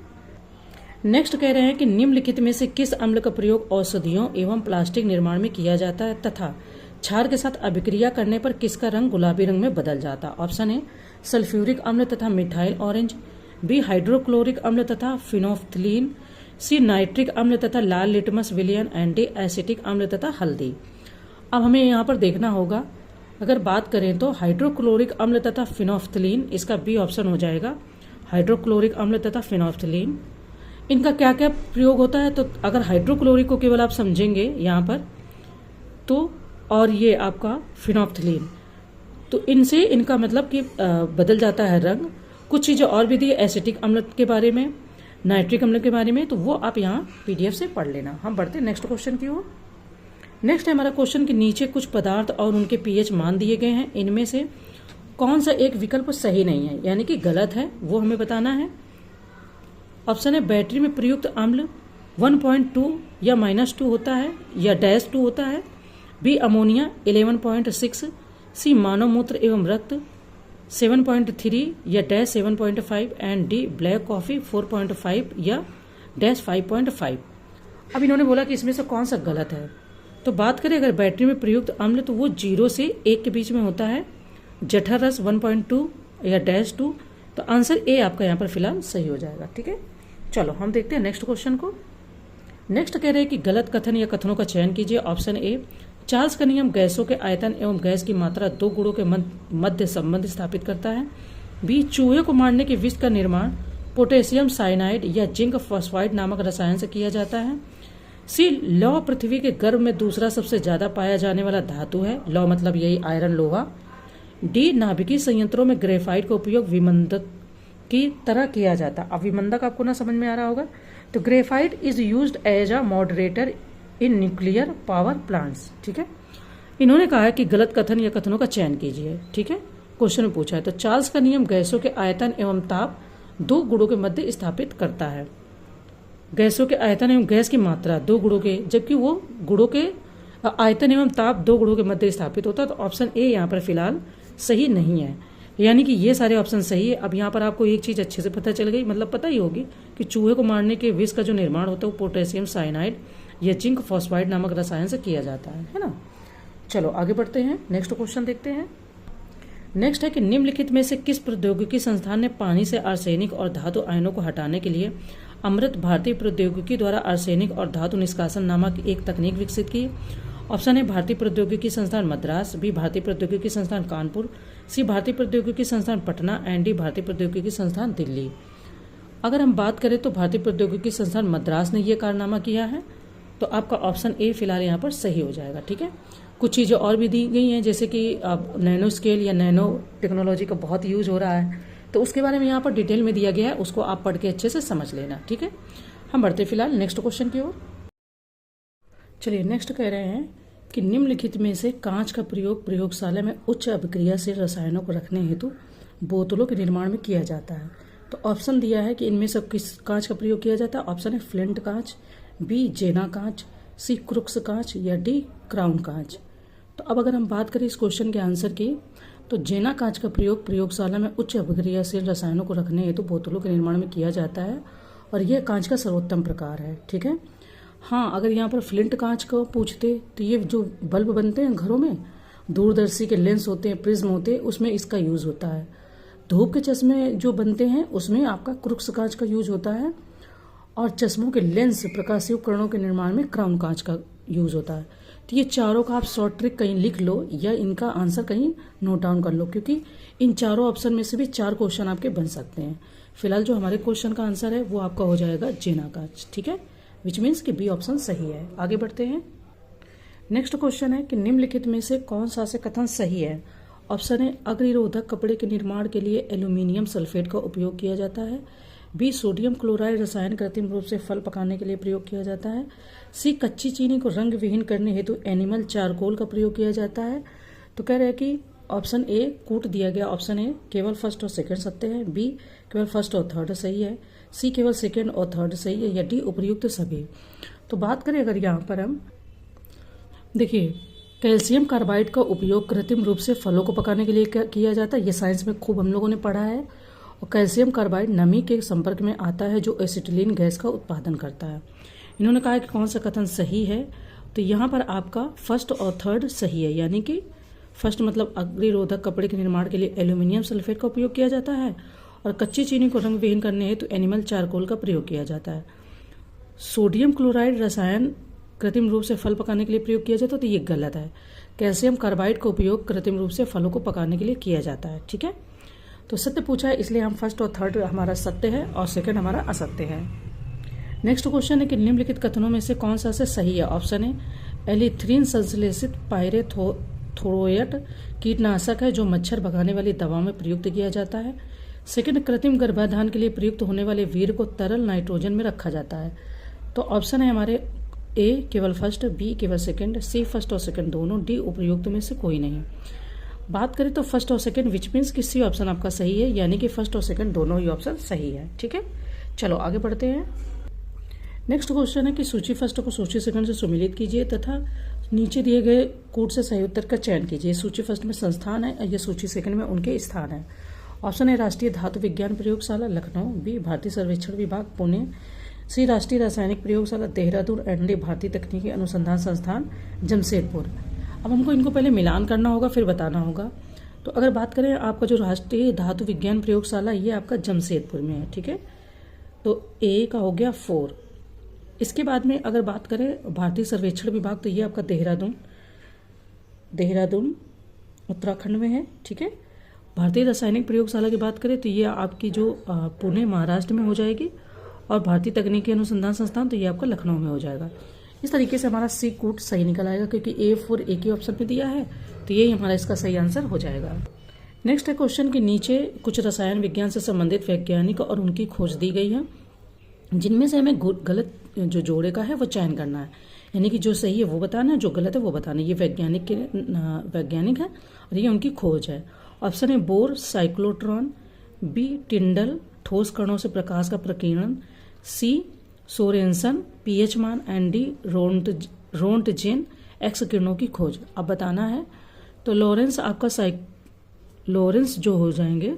नेक्स्ट कह रहे हैं कि निम्नलिखित में से किस अम्ल का प्रयोग औषधियों एवं प्लास्टिक निर्माण में किया जाता है तथा क्षार के साथ अभिक्रिया करने पर किसका रंग गुलाबी रंग में बदल जाता है। ऑप्शन है सल्फ्यूरिक अम्ल तथा मिथाइल ऑरेंज, बी हाइड्रोक्लोरिक अम्ल तथा फिनोफ्थलीन, सी नाइट्रिक अम्ल तथा लाल लिटमस विलियन एंड डी एसिटिक अम्ल तथा हल्दी। अब हमें यहाँ पर देखना होगा, अगर बात करें तो हाइड्रोक्लोरिक अम्ल तथा फिनोफ्थलीन, इसका बी ऑप्शन हो जाएगा हाइड्रोक्लोरिक अम्ल तथा फिनोफ्थलीन। इनका क्या क्या प्रयोग होता है, तो अगर हाइड्रोक्लोरिक को केवल आप समझेंगे यहाँ पर तो, और ये आपका फिनोफ्थलीन, तो इनसे इनका मतलब कि बदल जाता है रंग। कुछ चीज़ें और भी दी एसिटिक अम्ल के बारे में, नाइट्रिक अम्ल के बारे में, तो वो आप यहाँ PDF से पढ़ लेना। हम बढ़ते हैं नेक्स्ट क्वेश्चन की ओर। नेक्स्ट है हमारा क्वेश्चन के नीचे कुछ पदार्थ और उनके pH मान दिए गए हैं, इनमें से कौन सा एक विकल्प सही नहीं है यानी कि गलत है, वो हमें बताना है। ऑप्शन है बैटरी में प्रयुक्त अम्ल 1.2 या -2 होता है या -2 होता है, बी अमोनिया 11.6, सी मानव मूत्र एवं रक्त 7.3 या -7.5 एंड डी ब्लैक कॉफी 4.5 या -5.5। अब इन्होंने बोला कि इसमें से कौन सा गलत है, तो बात करें अगर बैटरी में प्रयुक्त अम्ल तो वो 0 से 1 के बीच में होता है, जठर रस 1.2 या -2, तो आंसर ए आपका यहाँ पर फिलहाल सही हो जाएगा। ठीक है, चलो हम देखते हैं नेक्स्ट क्वेश्चन को। नेक्स्ट कह रहे हैं कि गलत कथन या कथनों का चयन कीजिए। ऑप्शन ए चार्ल्स का नियम गैसों के आयतन एवं गैस की मात्रा 2 गुणों के मध्य संबंध स्थापित करता है, बी चूहे को मारने के विष का निर्माण पोटेशियम साइनाइड या जिंक फॉस्फाइड नामक रसायन से किया जाता है, सी लौह पृथ्वी के गर्भ में दूसरा सबसे ज्यादा पाया जाने वाला धातु है, लौह मतलब यही आयरन लोहा, डी नाभिकीय संयंत्रों में ग्रेफाइट का उपयोग विमंदक की तरह किया जाता। अब विमंदक आपको ना समझ में आ रहा होगा, तो graphite is used as a moderator in nuclear power plants. ठीक है, इन्होंने कहा है कि गलत कथन या कथनों का चयन कीजिए। ठीक है, क्वेश्चन में पूछा है, तो चार्ल्स का नियम गैसों के आयतन एवं ताप 2 गुणों के मध्य स्थापित करता है। गैसों के आयतन एवं गैस की मात्रा 2 गुणों के, जबकि वो गुणों के आयतन एवं ताप 2 गुणों के मध्य स्थापित होता है, तो ऑप्शन ए यहाँ पर फिलहाल सही नहीं है, यानी कि ये सारे ऑप्शन सही है। अब यहाँ पर आपको एक चीज अच्छे से पता चल गई, मतलब पता ही होगी कि चूहे को मारने के विष का जो निर्माण होता है वो पोटेशियम साइनाइड या जिंक फॉस्फाइड नामक रसायन से किया जाता है ना। चलो आगे बढ़ते हैं, नेक्स्ट क्वेश्चन देखते हैं। नेक्स्ट है कि निम्नलिखित में से किस प्रौद्योगिकी संस्थान ने पानी से आर्सेनिक और धातु आयनों को हटाने के लिए अमृत भारतीय प्रौद्योगिकी द्वारा आर्सेनिक और धातु निष्कासन नामक एक तकनीक विकसित की? ऑप्शन है भारतीय प्रौद्योगिकी संस्थान मद्रास, बी भारतीय प्रौद्योगिकी संस्थान कानपुर, सी भारतीय प्रौद्योगिकी संस्थान पटना एंड डी भारतीय प्रौद्योगिकी संस्थान दिल्ली। अगर हम बात करें तो भारतीय प्रौद्योगिकी संस्थान मद्रास ने यह कारनामा किया है, तो आपका ऑप्शन ए फिलहाल यहाँ पर सही हो जाएगा। ठीक है, कुछ चीज़ें और भी दी गई हैं, जैसे कि अब नैनो स्केल या नैनो टेक्नोलॉजी का बहुत यूज हो रहा है, तो उसके बारे में यहाँ पर डिटेल में दिया गया है, उसको आप पढ़ के अच्छे से समझ लेना। ठीक है, हम बढ़ते फिलहाल नेक्स्ट क्वेश्चन की ओर। चलिए नेक्स्ट कह रहे हैं कि निम्नलिखित में से कांच का प्रयोग प्रयोगशाला में उच्च अभिक्रिया से रसायनों को रखने हेतु बोतलों के निर्माण में किया जाता है। तो ऑप्शन दिया है कि इनमें से किस कांच का प्रयोग किया जाता है। ऑप्शन है फ्लिंट कांच, बी जेना कांच, सी क्रुक्स कांच या डी क्राउन कांच। तो अब अगर हम बात करें इस क्वेश्चन के आंसर की, तो जेना कांच का प्रयोग प्रयोगशाला में उच्च अभिक्रियाशील रसायनों को रखने हेतु बोतलों के निर्माण में किया जाता है और यह कांच का सर्वोत्तम प्रकार है। ठीक है, हाँ, अगर यहाँ पर फ्लिंट कांच को पूछते तो ये जो बल्ब बनते हैं घरों में, दूरदर्शी के लेंस होते हैं, प्रिज्म होते हैं, उसमें इसका यूज होता है। धूप के चश्मे जो बनते हैं उसमें आपका क्रुक्स कांच का यूज होता है और चश्मों के लेंस प्रकाशीय उपकरणों के निर्माण में क्राउन कांच का यूज होता है। तो ये चारों का आप शॉर्ट ट्रिक कहीं लिख लो या इनका आंसर कहीं नोट डाउन कर लो, क्योंकि इन चारों ऑप्शन में से भी 4 क्वेश्चन आपके बन सकते हैं। फिलहाल जो हमारे क्वेश्चन का आंसर है वो आपका हो जाएगा जेना कांच। ठीक है, विच मीन्स कि बी ऑप्शन सही है। आगे बढ़ते हैं। नेक्स्ट क्वेश्चन है कि निम्नलिखित में से कौन सा से कथन सही है। ऑप्शन है अग्निरोधक कपड़े के निर्माण के लिए एल्यूमिनियम सल्फेट का उपयोग किया जाता है, बी सोडियम क्लोराइड रसायन कृत्रिम रूप से फल पकाने के लिए प्रयोग किया जाता है, सी कच्ची चीनी को रंग विहीन करने हेतु एनिमल चारकोल का प्रयोग किया जाता है। तो कह रहे हैं कि ऑप्शन ए कूट दिया गया ऑप्शन ए केवल फर्स्ट और सेकंड सत्य है, बी केवल फर्स्ट और थर्ड सही है, सी केवल सेकंड और थर्ड सही है या डी उपर्युक्त सभी। तो बात करें अगर यहाँ पर हम देखिए, कैल्शियम कार्बाइड का उपयोग कृत्रिम रूप से फलों को पकाने के लिए किया जाता है। ये साइंस में खूब हम लोगों ने पढ़ा है। और कैल्शियम कार्बाइड नमी के संपर्क में आता है जो एसिटिलीन गैस का उत्पादन करता है। इन्होंने कहा कि कौन सा कथन सही है, तो यहाँ पर आपका फर्स्ट और थर्ड सही है, यानी कि फर्स्ट मतलब अग्निरोधक कपड़े के निर्माण के लिए एल्यूमिनियम सल्फेट का उपयोग किया जाता है और कच्ची चीनी को रंग विहीन करने हेतु एनिमल चारकोल का प्रयोग किया जाता है। सोडियम क्लोराइड रसायन कृत्रिम रूप से फल पकाने के लिए प्रयोग किया जाता है, तो ये गलत है। कैल्शियम कार्बाइड का उपयोग कृत्रिम रूप से फलों को पकाने के लिए किया जाता है। ठीक है, तो सत्य पूछा है इसलिए हम फर्स्ट और थर्ड हमारा सत्य है और सेकंड हमारा असत्य है। नेक्स्ट क्वेश्चन है कि निम्नलिखित कथनों में से कौन सा से सही है। ऑप्शन है एलिथ्रीन संश्लेषित पायरेथ्रोएट कीटनाशक है जो मच्छर भगाने वाली दवा में प्रयुक्त किया जाता है। सेकंड, कृत्रिम गर्भाधान के लिए प्रयुक्त होने वाले वीर्य को तरल नाइट्रोजन में रखा जाता है। तो ऑप्शन है हमारे ए केवल फर्स्ट, बी केवल सेकंड, सी फर्स्ट और सेकंड दोनों, डी उपर्युक्त में से कोई नहीं। बात करें तो फर्स्ट और सेकंड विच मीन्स कि सी ऑप्शन आपका सही है, यानी कि फर्स्ट और सेकंड दोनों ही ऑप्शन सही है। ठीक है, चलो आगे बढ़ते हैं। नेक्स्ट क्वेश्चन है कि सूची फर्स्ट को सूची सेकंड से सुमिलित कीजिए तथा नीचे दिए गए कूट से सही उत्तर का चयन कीजिए। सूची फर्स्ट में संस्थान है और ये सूची सेकंड में उनके स्थान है। ऑप्शन है राष्ट्रीय धातु विज्ञान प्रयोगशाला लखनऊ, बी भारतीय सर्वेक्षण विभाग पुणे, सी राष्ट्रीय रासायनिक प्रयोगशाला देहरादून एंड डी भारतीय तकनीकी अनुसंधान संस्थान जमशेदपुर। अब हमको इनको पहले मिलान करना होगा फिर बताना होगा। तो अगर बात करें आपका जो राष्ट्रीय धातु विज्ञान प्रयोगशाला ये आपका जमशेदपुर में है। ठीक है, तो ए का हो गया 4। इसके बाद में अगर बात करें भारतीय सर्वेक्षण विभाग तो ये आपका देहरादून उत्तराखंड में है। ठीक है, भारतीय रासायनिक प्रयोगशाला की बात करें तो ये आपकी जो पुणे महाराष्ट्र में हो जाएगी और भारतीय तकनीकी अनुसंधान संस्थान तो ये आपका लखनऊ में हो जाएगा। इस तरीके से हमारा सी कूट सही निकल आएगा क्योंकि A4 एक ही ऑप्शन पे दिया है, तो यही हमारा इसका सही आंसर हो जाएगा। नेक्स्ट है क्वेश्चन के नीचे कुछ रसायन विज्ञान से संबंधित वैज्ञानिक और उनकी खोज दी गई है, जिनमें से हमें गलत जो जोड़े का है वो चयन करना है, यानी कि जो सही है वो बताना है, जो गलत है वो बताना है। ये वैज्ञानिक है और ये उनकी खोज है। ऑप्शन है बोर साइक्लोट्रॉन, बी टिंडल ठोस कणों से प्रकाश का प्रकीर्णन, सी सोरेंसन पीएच मान एंड डी रोंटजेन एक्स किरणों की खोज। अब बताना है तो लॉरेंस जो हो जाएंगे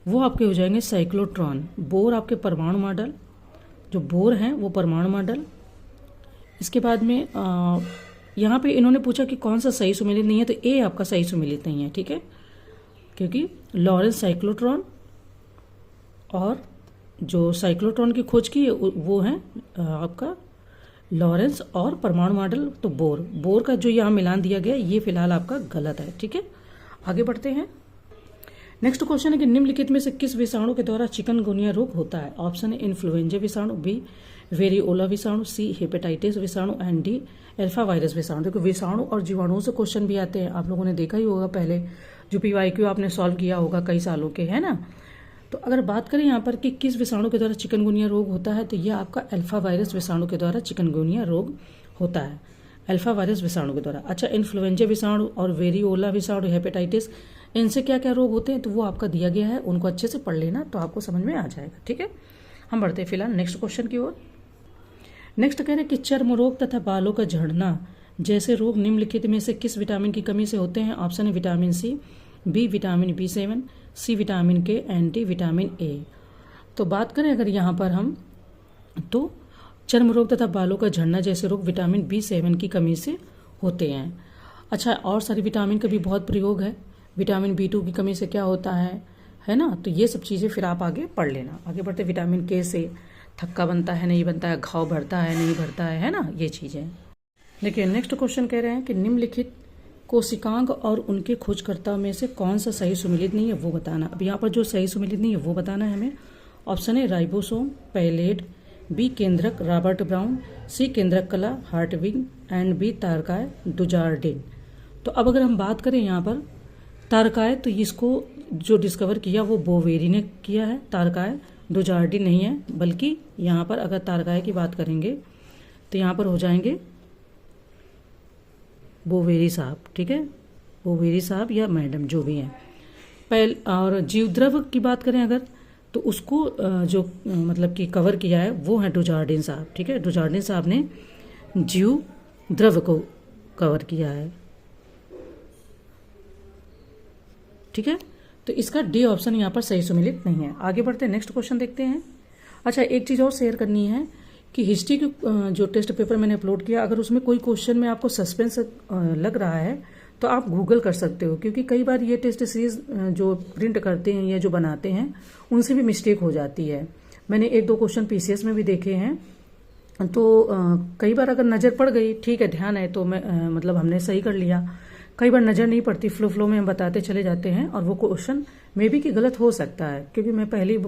वो आपके हो जाएंगे साइक्लोट्रॉन, बोर आपके परमाणु मॉडल, जो बोर हैं वो परमाणु मॉडल। इसके बाद में यहाँ पे इन्होंने पूछा कि कौन सा सही सुमेलित नहीं है, तो ए आपका सही सुमेलित नहीं है। ठीक है, क्योंकि लॉरेंस साइक्लोट्रॉन और जो साइक्लोट्रॉन की खोज की वो है आपका लॉरेंस, और परमाणु मॉडल तो बोर का जो यहाँ मिलान दिया गया ये फिलहाल आपका गलत है। ठीक है, आगे बढ़ते हैं। नेक्स्ट क्वेश्चन है कि निम्नलिखित में से किस विषाणु के द्वारा चिकनगुनिया रोग होता है? ऑप्शन है इन्फ्लुएंजा विषाणु, बी वेरिओला विषाणु, सी हेपेटाइटिस विषाणु एंड डी अल्फा वायरस विषाणु। देखो विषाणु और जीवाणुओं से क्वेश्चन भी आते हैं, आप लोगों ने देखा ही होगा पहले जो PYQ आपने सॉल्व किया होगा कई सालों के, है ना। तो अगर बात करें यहाँ पर कि किस विषाणु के द्वारा चिकनगुनिया रोग होता है, तो यह आपका अल्फा वायरस विषाणु के द्वारा चिकनगुनिया रोग होता है, अल्फा वायरस विषाणु के द्वारा। अच्छा, इन्फ्लुएंजा विषाणु और वेरिओला विषाणु, हेपेटाइटिस, इनसे क्या क्या रोग होते हैं तो वो आपका दिया गया है, उनको अच्छे से पढ़ लेना तो आपको समझ में आ जाएगा। ठीक है, हम बढ़ते हैं फिलहाल नेक्स्ट क्वेश्चन की ओर। नेक्स्ट कह रहे हैं कि चर्म रोग तथा बालों का झड़ना जैसे रोग निम्नलिखित में से किस विटामिन की कमी से होते हैं? ऑप्शन है vitamin C, B vitamin B7, C vitamin K and D vitamin A. तो बात करें अगर यहाँ पर हम, तो चर्म रोग तथा बालों का झड़ना जैसे रोग विटामिन B7 की कमी से होते हैं। अच्छा, और सारी विटामिन का भी बहुत प्रयोग है, विटामिन B2 की कमी से क्या होता है ना। तो ये सब चीज़ें फिर आप आगे पढ़ लेना। आगे बढ़ते, विटामिन के से थक्का बनता है नहीं बनता है, घाव भरता है नहीं भरता है ना, ये चीज़ें। देखिए नेक्स्ट क्वेश्चन कह रहे हैं कि निम्नलिखित कोशिकांग और उनके खोजकर्ताओं में से कौन सा सही सुमेलित नहीं है वो बताना। अब यहाँ पर जो सही सुमेलित नहीं है वो बताना है हमें। ऑप्शन है राइबोसोम, पैलेट, बी केंद्रक रॉबर्ट ब्राउन, सी केंद्रक कला हार्टविग एंड बी तारकाय डुजार्डिन। तो अब अगर हम बात करें यहाँ पर तारकाय, तो इसको जो डिस्कवर किया वो बोवेरी ने किया है, तारकाय डुजार्डिन नहीं है। बल्कि यहाँ पर अगर तारकाय की बात करेंगे तो यहाँ पर हो जाएंगे बोवेरी साहब। ठीक है, बोवेरी साहब या मैडम जो भी हैं। और जीवद्रव की बात करें अगर, तो उसको जो मतलब कि कवर किया है वो है डुजार्डिन साहब। ठीक है, डुजार्डिन साहब ने जीवद्रव को कवर किया है। ठीक है, तो इसका डी ऑप्शन यहाँ पर सही सुमेलित नहीं है। आगे बढ़ते हैं, नेक्स्ट क्वेश्चन देखते हैं। अच्छा, एक चीज़ और शेयर करनी है कि हिस्ट्री के जो टेस्ट पेपर मैंने अपलोड किया, अगर उसमें कोई क्वेश्चन में आपको सस्पेंस लग रहा है तो आप गूगल कर सकते हो, क्योंकि कई बार ये टेस्ट सीरीज जो प्रिंट करते हैं या जो बनाते हैं उनसे भी मिस्टेक हो जाती है। मैंने 1-2 क्वेश्चन PCS में भी देखे हैं, तो कई बार अगर नज़र पड़ गई, ठीक है ध्यान है तो मैं मतलब हमने सही कर लिया। कई बार नज़र नहीं पड़ती, फ्लो में हम बताते चले जाते हैं और वो क्वेश्चन मे बी कि गलत हो सकता है, क्योंकि मैं पहली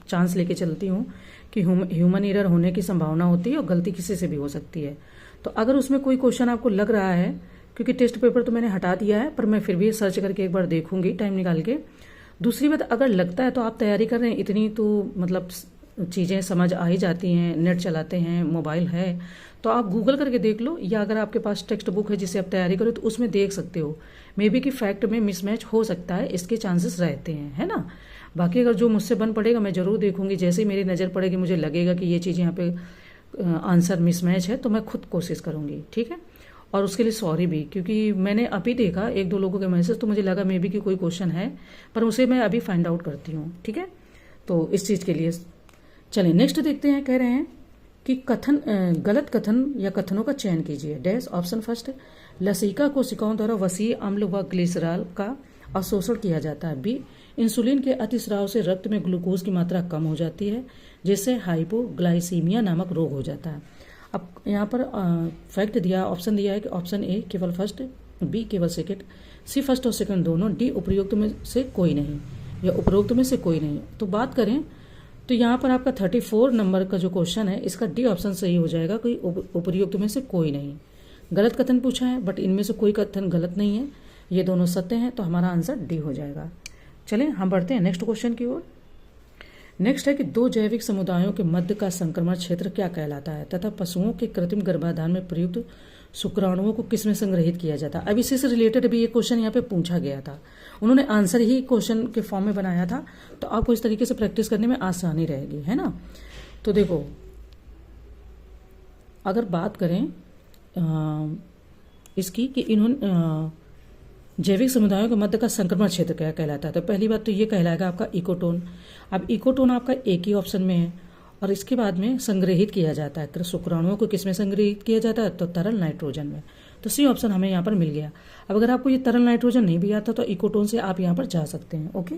चांस लेके चलती हूँ कि ह्यूमन एरर होने की संभावना होती है और गलती किसी से भी हो सकती है। तो अगर उसमें कोई क्वेश्चन आपको लग रहा है, क्योंकि टेस्ट पेपर तो मैंने हटा दिया है पर मैं फिर भी सर्च करके एक बार देखूंगी टाइम निकाल के। दूसरी बात, अगर लगता है तो आप तैयारी कर रहे हैं, इतनी तो मतलब चीज़ें समझ आ ही जाती हैं, नेट चलाते हैं, मोबाइल है, तो आप गूगल करके देख लो, या अगर आपके पास टेक्स्ट बुक है जिसे आप तैयारी करो तो उसमें देख सकते हो। मे बी कि फैक्ट में मिसमैच हो सकता है, इसके चांसेस रहते हैं, है ना। बाकी अगर जो मुझसे बन पड़ेगा मैं ज़रूर देखूंगी, जैसे ही मेरी नज़र पड़ेगी मुझे लगेगा कि ये चीज़ यहाँ पे आंसर मिसमैच है तो मैं खुद कोशिश करूँगी। ठीक है, और उसके लिए सॉरी भी, क्योंकि मैंने अभी देखा 1-2 लोगों के मैसेज, तो मुझे लगा मे बी कि कोई क्वेश्चन है, पर उसे मैं अभी फाइंड आउट करती हूँ। ठीक है, तो इस चीज़ के लिए चलिए नेक्स्ट देखते हैं। कह रहे हैं कि गलत कथन या कथनों का चयन कीजिए। डैश ऑप्शन फर्स्ट, लसिका कोशिकाओं द्वारा वसीय अम्ल व ग्लिसरॉल का अवशोषण किया जाता है। बी, इंसुलिन के अतिस्राव से रक्त में ग्लूकोज की मात्रा कम हो जाती है, जिससे हाइपोग्लाइसीमिया नामक रोग हो जाता है। अब यहाँ पर फैक्ट दिया, ऑप्शन दिया है कि ऑप्शन ए केवल फर्स्ट, बी केवल सेकंड, सी फर्स्ट और सेकंड दोनों, डी उपयुक्त में से कोई नहीं या उपरोक्त में से कोई नहीं। तो बात करें तो यहाँ पर आपका 34 नंबर का जो क्वेश्चन है इसका डी ऑप्शन सही हो जाएगा, कोई उपयुक्त में से कोई नहीं। गलत कथन पूछा है बट इनमें से कोई कथन गलत नहीं है, ये दोनों सत्य हैं, तो हमारा आंसर डी हो जाएगा। चलें हम बढ़ते हैं नेक्स्ट क्वेश्चन की ओर। नेक्स्ट है कि 2 जैविक समुदायों के मध्य का संक्रमण क्षेत्र क्या कहलाता है तथा पशुओं के कृत्रिम गर्भाधान में प्रयुक्त शुक्राणुओं को किसमें संग्रहित किया जाता है। अब इसी से रिलेटेड भी ये क्वेश्चन यहाँ पे पूछा गया था, उन्होंने आंसर ही क्वेश्चन के फॉर्म में बनाया था, तो आपको इस तरीके से प्रैक्टिस करने में आसानी रहेगी, है ना। तो देखो अगर बात करें इसकी कि इन्होंने जैविक समुदायों के मध्य का संक्रमण क्षेत्र क्या कहलाता है, तो पहली बात तो ये कहलाएगा आपका इकोटोन। अब इकोटोन आपका एक ही ऑप्शन में है, और इसके बाद में संग्रहित किया जाता है शुक्राणुओं को किसमें संग्रहित किया जाता है, तो तरल नाइट्रोजन में। तो सी ऑप्शन हमें यहाँ पर मिल गया। अब अगर आपको ये तरल नाइट्रोजन नहीं भी आता तो इकोटोन से आप यहाँ पर जा सकते हैं। ओके,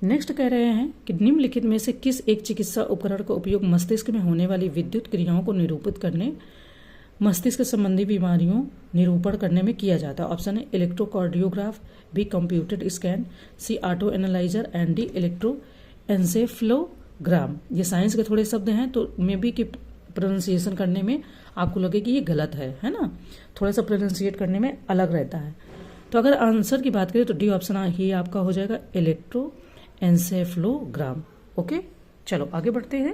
नेक्स्ट कह रहे हैं कि निम्नलिखित में से किस एक चिकित्सा उपकरण का उपयोग मस्तिष्क में होने वाली विद्युत क्रियाओं को निरूपित करने, मस्तिष्क संबंधी बीमारियों निरूपण करने में किया जाता है। ऑप्शन है electrocardiograph, B computed scan, C auto analyser and D electroencephalogram. ये साइंस के थोड़े शब्द हैं तो मे बी कि प्रोनाउंसिएशन करने में आपको लगे कि ये गलत है ना, थोड़ा सा प्रोनाउंसिएट करने में अलग रहता है। तो अगर आंसर की बात करें तो डी ऑप्शन ही आपका हो जाएगा इलेक्ट्रो एंसेफ्लोग्राम। ओके, चलो आगे बढ़ते हैं।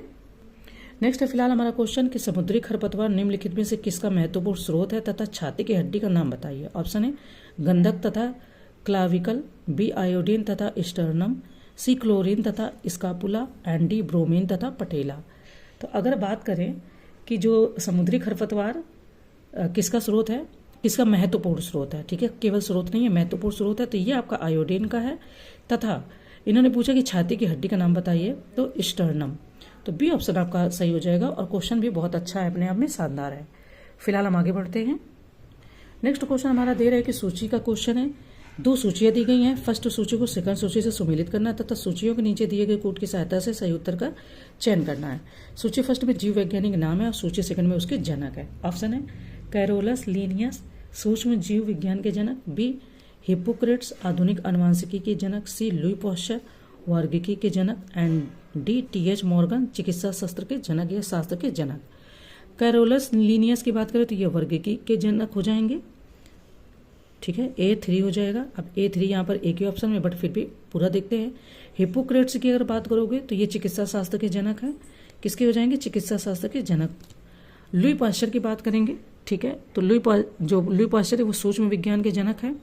नेक्स्ट है फिलहाल हमारा क्वेश्चन कि समुद्री खरपतवार निम्नलिखित में से किसका महत्वपूर्ण स्रोत है तथा छाती की हड्डी का नाम बताइए। ऑप्शन है गंधक तथा क्लाविकल, बी आयोडीन तथा स्टर्नम, सी क्लोरीन तथा स्कापुला एंड डी ब्रोमीन तथा पटेला। तो अगर बात करें कि जो समुद्री खरपतवार किसका स्रोत है, किसका महत्वपूर्ण स्रोत है, ठीक है, केवल स्रोत नहीं है, महत्वपूर्ण स्रोत है, तो ये आपका आयोडीन का है। तथा इन्होंने पूछा कि छाती की हड्डी का नाम बताइए, तो स्टर्नम। तो बी ऑप्शन आपका सही हो जाएगा और क्वेश्चन भी बहुत अच्छा है, अपने आप में शानदार है। फिलहाल हम आगे बढ़ते हैं। नेक्स्ट क्वेश्चन हमारा दे रहा है कि सूची का क्वेश्चन है। 2 सूचियां दी गई हैं, फर्स्ट सूची को सेकंड सूची से सुमेलित करना तथा सूचियों के नीचे दिए गए कोड की सहायता से सही उत्तर का चयन करना है। सूची फर्स्ट में जीव वैज्ञानिक नाम है और सूची सेकंड में उसके जनक है। ऑप्शन है कैरोलस लीनियस, सूक्ष्म जीव विज्ञान के जनक, बी हिप्पोक्रेट्स आधुनिक अनुवांशिकी के जनक, सी लुई पाश्चर वर्गिकी के जनक एंड डी टी.एच. मॉर्गन चिकित्सा शास्त्र के जनक या शास्त्र के जनक। कैरोलस लीनियस की बात करें तो ये वर्गिकी के जनक हो जाएंगे, ठीक है, A3 हो जाएगा। अब A3 यहाँ पर एक ही ऑप्शन में, बट फिर भी पूरा देखते हैं। हिप्पोक्रेट्स की अगर बात करोगे तो ये चिकित्सा शास्त्र के जनक है, किसके हो जाएंगे, चिकित्सा शास्त्र के जनक। लुई पाश्चर की बात करेंगे, ठीक है, तो लुई पाश्चर है वो सूक्ष्म विज्ञान के जनक है।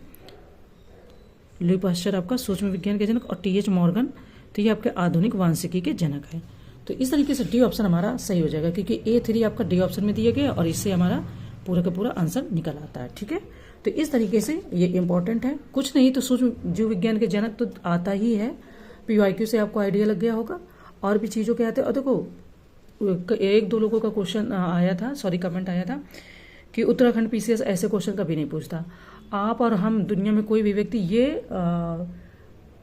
लुई पाश्चर आपका सूक्ष्म विज्ञान के जनक और टी.एच. मॉर्गन तो ये आपके आधुनिक वांशिकी के जनक है। तो इस तरीके से डी ऑप्शन हमारा सही हो जाएगा क्योंकि A3 आपका डी ऑप्शन में दिया गया और इससे हमारा पूरा का पूरा आंसर निकल आता है, ठीक है। तो इस तरीके से ये इंपॉर्टेंट है, कुछ नहीं तो सूक्ष्म जीव विज्ञान के जनक तो आता ही है। PYQ से आपको आइडिया लग गया होगा और भी चीज़ों के आते हैं। और देखो 1-2 लोगों का क्वेश्चन आया था, कमेंट आया था कि उत्तराखंड PCS ऐसे क्वेश्चन कभी नहीं पूछता। आप और हम दुनिया में कोई भी व्यक्ति ये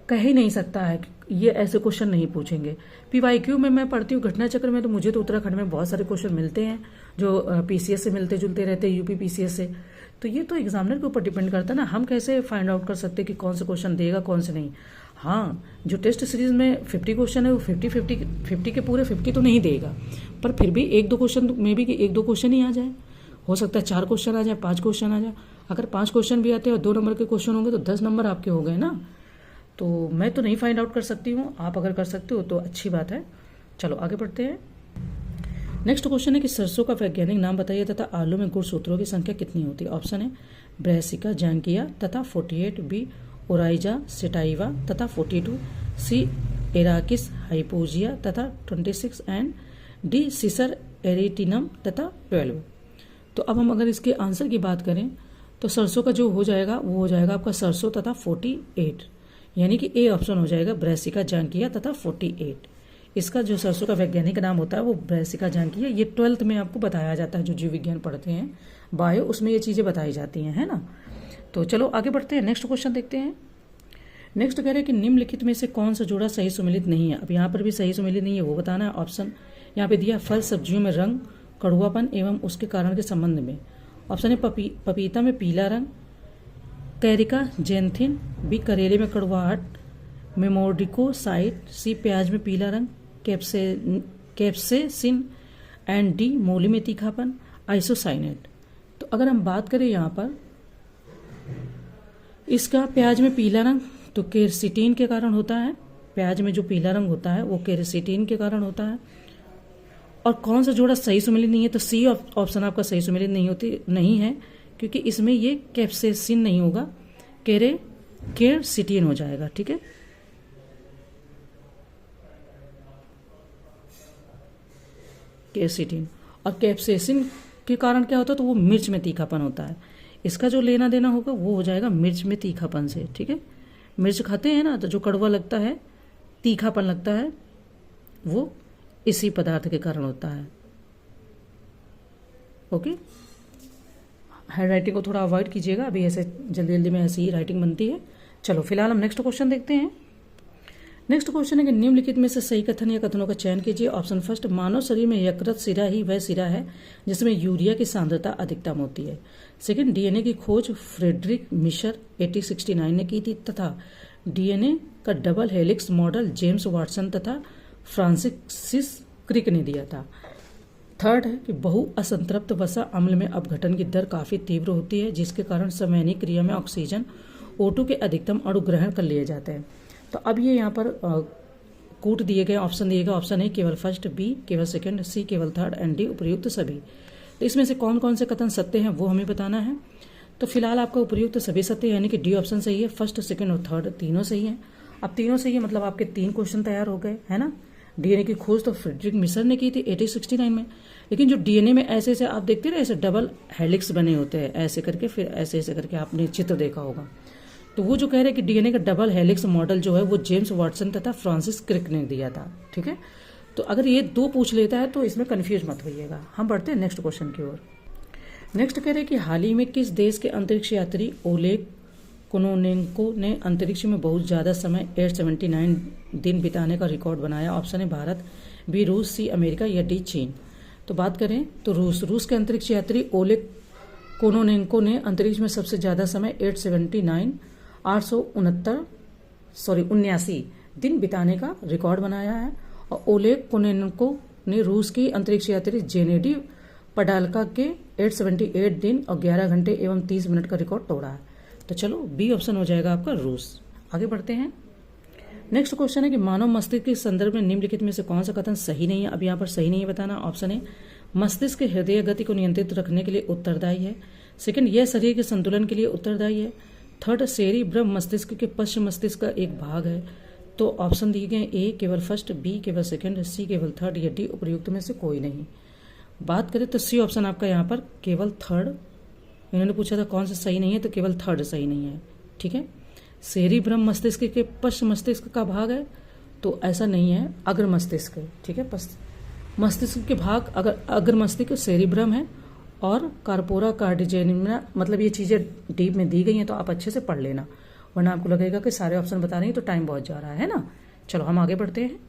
कह ही नहीं सकता है कि ये ऐसे क्वेश्चन नहीं पूछेंगे। PYQ में मैं पढ़ती हूँ घटना चक्र में, तो मुझे तो उत्तराखंड में बहुत सारे क्वेश्चन मिलते हैं जो PCS से मिलते जुलते रहते हैं, UP PCS से। तो ये तो एग्जामिनर के ऊपर डिपेंड करता है ना, हम कैसे फाइंड आउट कर सकते हैं कि कौन सा क्वेश्चन देगा कौन से नहीं। हाँ, जो टेस्ट सीरीज में 50 क्वेश्चन है वो 50 के पूरे 50 तो नहीं देगा, पर फिर भी 1-2 क्वेश्चन में भी कि 1-2 क्वेश्चन ही आ जाए, हो सकता है 4 क्वेश्चन आ जाए, 5 क्वेश्चन आ जाए। अगर 5 क्वेश्चन भी आते हैं और 2 नंबर के क्वेश्चन होंगे तो 10 नंबर आपके हो गए ना। तो मैं तो नहीं फाइंड आउट कर सकती हूँ, आप अगर कर सकते हो तो अच्छी बात है। चलो आगे बढ़ते हैं। नेक्स्ट क्वेश्चन है कि सरसों का वैज्ञानिक नाम बताइए तथा आलू में गुणसूत्रों की संख्या कितनी होती है। ऑप्शन है ब्रैसिका जैंकिया तथा 48, बी ओराइजा सेटाइवा तथा 42, सी एराकिस हाइपोजिया तथा 26 एंड डी सिसर एरिटिनम तथा 12। तो अब हम अगर इसके आंसर की बात करें तो सरसों का जो हो जाएगा वो हो जाएगा आपका सरसों तथा 48, यानी कि ए ऑप्शन हो जाएगा ब्रैसिका जैंकिया तथा 48। इसका जो सरसों का वैज्ञानिक नाम होता है वो ब्रैसिका जैंकिया। ये 12th में आपको बताया जाता है, जो जीव विज्ञान पढ़ते हैं बायो, उसमें ये चीज़ें बताई जाती हैं, है ना। तो चलो आगे बढ़ते हैं, नेक्स्ट क्वेश्चन देखते हैं। नेक्स्ट कह रहे हैं कि निम्नलिखित में से कौन सा जोड़ा सही सुमेलित नहीं है। अब यहाँ पर भी सही सुमेलित नहीं है वो बताना है। ऑप्शन यहाँ पे दिया फल सब्जियों में रंग, कड़ुआपन एवं उसके कारण के संबंध में। ऑप्शन है पपीता में पीला रंग, कैरिका जेंथिन, बी करेले में कड़वाहट, मेमोडिकोसाइट, सी प्याज में पीला रंग, कैप्सेसिन एंड डी मूली में तीखापन, आइसोसाइनेट। तो अगर हम बात करें यहाँ पर इसका प्याज में पीला रंग तो केरसिटीन के कारण होता है। प्याज में जो पीला रंग होता है वो केरसिटीन के कारण होता है। और कौन सा जोड़ा सही सुमेलित नहीं है, तो सी ऑप्शन आपका सही सुमेलित नहीं है क्योंकि इसमें ये कैप्सेसिन नहीं होगा, केरसिटीन हो जाएगा, ठीक है। केरसिटीन और कैप्सेसिन के कारण क्या होता है, तो वो मिर्च में तीखापन होता है। इसका जो लेना देना होगा वो हो जाएगा मिर्च में तीखापन से, ठीक है। मिर्च खाते हैं ना, तो जो कड़वा लगता है, तीखापन लगता है, वो इसी पदार्थ के कारण होता है। ओके, हैंड राइटिंग को थोड़ा अवॉइड कीजिएगा, अभी ऐसे जल्दी जल्दी में ऐसी ही राइटिंग बनती है। चलो फिलहाल हम नेक्स्ट क्वेश्चन देखते हैं। नेक्स्ट क्वेश्चन है कि निम्नलिखित में से सही कथन या कथनों का चयन कीजिए। ऑप्शन फर्स्ट, मानव शरीर में यकृत सिरा ही वह सिरा है जिसमें यूरिया की सांद्रता अधिकतम होती है। सेकंड, डीएनए की खोज फ्रेडरिक मिशर 1869 ने की थी तथा डीएनए का double helix model James Watson तथा फ्रांसिस क्रिक ने दिया था। थर्ड है कि बहु असंतृप्त वसा अम्ल में अपघटन की दर काफी तीव्र होती है जिसके कारण संवहनी क्रिया में ऑक्सीजन O2 के अधिकतम अणु ग्रहण कर लिए जाते हैं। तो अब ये यहाँ पर कूट दिए गए ऑप्शन दिए गए। ऑप्शन ए केवल फर्स्ट, बी केवल सेकंड, सी केवल थर्ड एंड डी उपयुक्त सभी। तो इसमें से कौन कौन से कथन सत्य हैं वो हमें बताना है। तो फिलहाल आपका उपयुक्त सभी सत्य यानी कि डी ऑप्शन सही है। फर्स्ट, सेकंड और थर्ड तीनों सही है। अब तीनों सही है मतलब आपके 3 क्वेश्चन तैयार हो गए, है ना। डीएनए की खोज तो फ्रेडरिक मिशर ने की थी 1869 में, लेकिन जो डीएनए में ऐसे ऐसे आप देखते हैं ऐसे डबल हेलिक्स बने होते हैं ऐसे करके, फिर ऐसे ऐसे करके आपने चित्र देखा होगा। तो वो जो कह रहे हैं कि डीएनए का डबल हेलिक्स मॉडल जो है वो जेम्स वाटसन तथा फ्रांसिस क्रिक ने दिया था, ठीक है। तो अगर ये 2 पूछ लेता है तो इसमें कंफ्यूज मत होइएगा। हम बढ़ते हैं नेक्स्ट क्वेश्चन की ओर। नेक्स्ट कह रहे हैं कि हाल ही में किस देश के अंतरिक्ष यात्री ओलेग कोनोनेंको ने अंतरिक्ष में बहुत ज्यादा समय 879 दिन बिताने का रिकॉर्ड बनाया। ऑप्शन है भारत, बी रूस, सी अमेरिका या डी चीन। तो बात करें तो रूस के अंतरिक्ष यात्री ओलेग कोनोनेंको ने अंतरिक्ष में सबसे ज्यादा समय 89 दिन बिताने का रिकॉर्ड बनाया है। और ओलेग कोनेनको ने रूस की अंतरिक्ष यात्री जेनेडी पडाल्का के 878 दिन और 11 घंटे एवं 30 मिनट का रिकॉर्ड तोड़ा है। तो चलो बी ऑप्शन हो जाएगा आपका रूस। आगे बढ़ते हैं। नेक्स्ट क्वेश्चन है कि मानव मस्तिष्क के संदर्भ में निम्नलिखित में से कौन सा कथन सही नहीं है। अब यहाँ पर सही नहीं है बताना। ऑप्शन है मस्तिष्क के हृदय गति को नियंत्रित रखने के लिए उत्तरदायी है। सेकंड, यह शरीर के संतुलन के लिए उत्तरदायी है। थर्ड, सेरिब्रम मस्तिष्क के पश्चिम मस्तिष्क का एक भाग है। तो ऑप्शन दिए गए ए केवल फर्स्ट, बी केवल सेकंड, सी केवल थर्ड या डी उपयुक्त में से कोई नहीं। बात करें तो सी ऑप्शन आपका यहाँ पर केवल थर्ड, इन्होंने पूछा था कौन सा सही नहीं है तो केवल थर्ड सही नहीं है, ठीक है। सेरिब्रम मस्तिष्क के पश्च मस्तिष्क का भाग है तो ऐसा नहीं है, अग्र मस्तिष्क, ठीक है। मस्तिष्क के भाग अगर अग्र मस्तिष्क सेरिब्रम है और कार्पोरा कार्डिजेनिना, मतलब ये चीजें डीप में दी गई हैं तो आप अच्छे से पढ़ लेना, वरना आपको लगेगा कि सारे ऑप्शन बता रही हैं तो टाइम बहुत जा रहा है ना। चलो हम आगे बढ़ते हैं।